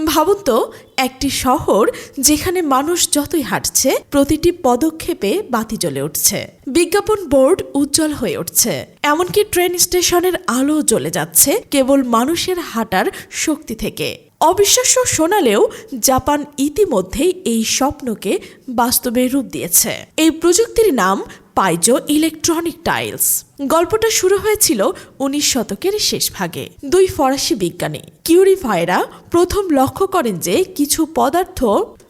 ভাবুন তো, একটি শহর যেখানে মানুষ যতই হাঁটছে প্রতিটি পদক্ষেপে বাতি জ্বলে উঠছে, বিজ্ঞাপন বোর্ড উজ্জ্বল হয়ে উঠছে, এমনকি ট্রেন স্টেশনের আলো জ্বলে যাচ্ছে কেবল মানুষের হাঁটার শক্তি থেকে। অবিশ্বাস্য শোনালেও জাপান ইতিমধ্যেই এই স্বপ্নকে বাস্তবে রূপ দিয়েছে। এই প্রযুক্তির নাম পাইজো ইলেকট্রনিক টাইলস। গল্পটা শুরু হয়েছিল 19 শতকের শেষ ভাগে। দুই ফরাসি বিজ্ঞানী কিউরি ভাইরা প্রথম লক্ষ্য করেন যে কিছু পদার্থ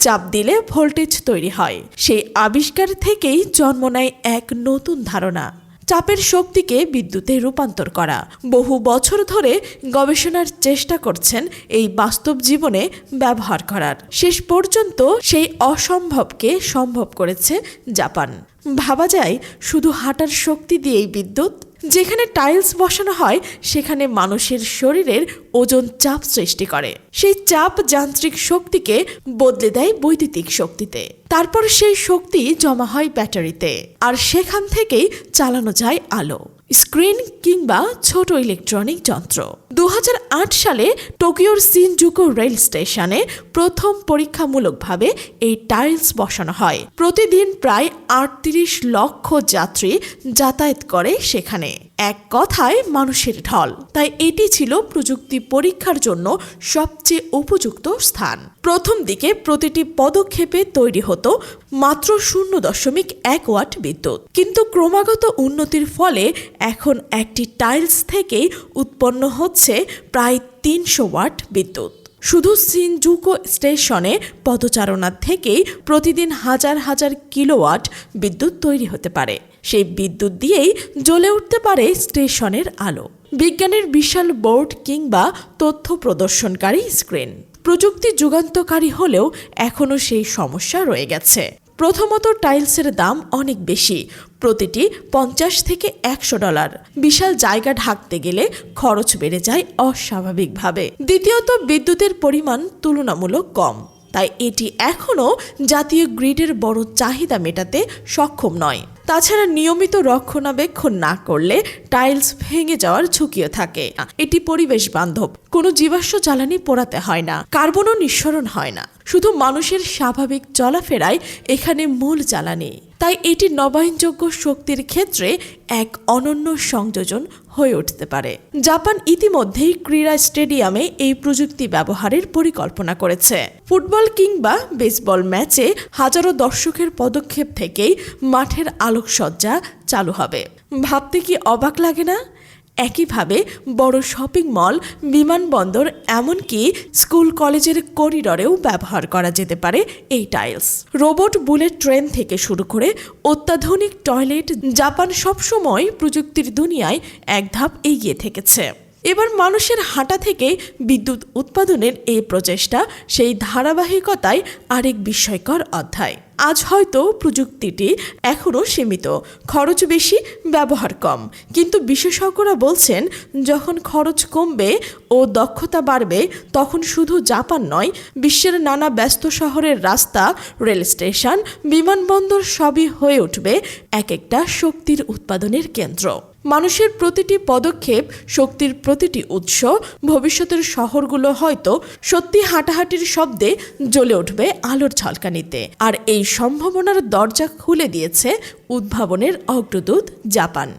চাপ দিলে ভোল্টেজ তৈরি হয়। সেই আবিষ্কার থেকেই জন্ম নেয় এক নতুন ধারণা, চাপের শক্তিকে বিদ্যুতে রূপান্তর করা। বহু বছর ধরে গবেষণার চেষ্টা করছেন এই বাস্তব জীবনে ব্যবহার করার। শেষ পর্যন্ত সেই অসম্ভবকে সম্ভব করেছে জাপান। ভাবা যায়, শুধু হাঁটার শক্তি দিয়েই বিদ্যুৎ। যেখানে টাইলস বসানো হয় সেখানে মানুষের শরীরের ওজন চাপ সৃষ্টি করে। সেই চাপ যান্ত্রিক শক্তিকে বদলে দেয় বৈদ্যুতিক শক্তিতে। তারপর সেই শক্তি জমা হয় ব্যাটারিতে, আর সেখান থেকেই চালানো যায় আলো, স্ক্রিন কিংবা ছোট ইলেকট্রনিক যন্ত্র। 2008 সালে টোকিওর শিনজুকু রেল স্টেশনে প্রথম পরীক্ষামূলকভাবে এই টাইলস বসানো হয়। প্রতিদিন প্রায় 38 লক্ষ যাত্রী যাতায়াত করে সেখানে। এক কথায় মানুষের ঢল। তাই এটি ছিল প্রযুক্তি পরীক্ষার জন্য সবচেয়ে উপযুক্ত স্থান। প্রথম দিকে প্রতিটি পদক্ষেপে তৈরি হতো মাত্র 0.1 ওয়াট বিদ্যুৎ, কিন্তু ক্রমাগত উন্নতির ফলে এখন একটি টাইলস থেকেই উৎপন্ন হচ্ছে প্রায় 300 ওয়াট বিদ্যুৎ। শুধু শিনজুকু স্টেশনে পদচারণা থেকেই প্রতিদিন হাজার হাজার কিলোওয়াট বিদ্যুৎ তৈরি হতে পারে। সেই বিদ্যুৎ দিয়েই জ্বলে উঠতে পারে স্টেশনের আলো, বিজ্ঞানের বিশাল বোর্ড কিংবা তথ্য প্রদর্শনকারী স্ক্রিন। প্রযুক্তি যুগান্তকারী হলেও এখনও সেই সমস্যা রয়ে গেছে। প্রথমত, টাইলসের দাম অনেক বেশি, প্রতিটি $50 থেকে $100। বিশাল জায়গা ঢাকতে গেলে খরচ বেড়ে যায় অস্বাভাবিকভাবে। দ্বিতীয়ত, বিদ্যুতের পরিমাণ তুলনামূলক কম, তাই এটি এখনও জাতীয় গ্রিডের বড় চাহিদা মেটাতে সক্ষম নয়। তাছাড়া নিয়মিত রক্ষণাবেক্ষণ না করলে টাইলস ভেঙে যাওয়ার ঝুঁকিও থাকে। এটি পরিবেশ বান্ধব, কোনো জীবাশ্ম জ্বালানি পোড়াতে হয় না, কার্বনও নিঃসরণ হয় না। শুধু মানুষের স্বাভাবিক চলাফেরায় এখানে মূল জ্বালানি। তাই এটি নবায়নযোগ্য শক্তির ক্ষেত্রে এক অনন্য সংযোজন হয়ে উঠতে পারে। জাপান ইতিমধ্যেই ক্রীড়া স্টেডিয়ামে এই প্রযুক্তি ব্যবহারের পরিকল্পনা করেছে। ফুটবল কিংবা বেসবল ম্যাচে হাজারো দর্শকের পদক্ষেপ থেকেই মাঠের আলোকসজ্জা চালু হবে। ভাবতে কি অবাক লাগে না? একইভাবে বড় শপিং মল, বিমানবন্দর, এমনকি স্কুল কলেজের করিডরেও ব্যবহার করা যেতে পারে এই টাইলস। রোবট, বুলেট ট্রেন থেকে শুরু করে অত্যাধুনিক টয়লেট, জাপান সবসময় প্রযুক্তির দুনিয়ায় এক ধাপ এগিয়ে থেকেছে। এবার মানুষের হাঁটা থেকে বিদ্যুৎ উৎপাদনের এই প্রচেষ্টা সেই ধারাবাহিকতায় আরেক বিস্ময়কর অধ্যায়। আজ হয়তো প্রযুক্তিটি এখনও সীমিত, খরচ বেশি, ব্যবহার কম, কিন্তু বিশেষজ্ঞরা বলছেন যখন খরচ কমবে ও দক্ষতা বাড়বে তখন শুধু জাপান নয়, বিশ্বের নানা ব্যস্ত শহরের রাস্তা, রেল স্টেশন, বিমানবন্দর সবই হয়ে উঠবে এক একটা শক্তির উৎপাদনের কেন্দ্র। মানুষের প্রতিটি পদক্ষেপ শক্তির প্রতিটি উৎস। ভবিষ্যতের শহরগুলো হয়তো সত্যি হাঁটাহাঁটির শব্দে জ্বলে উঠবে আলোর ঝলকানিতে। আর এই সম্ভাবনার দরজা খুলে দিয়েছে উদ্ভাবনের অগ্রদূত জাপান।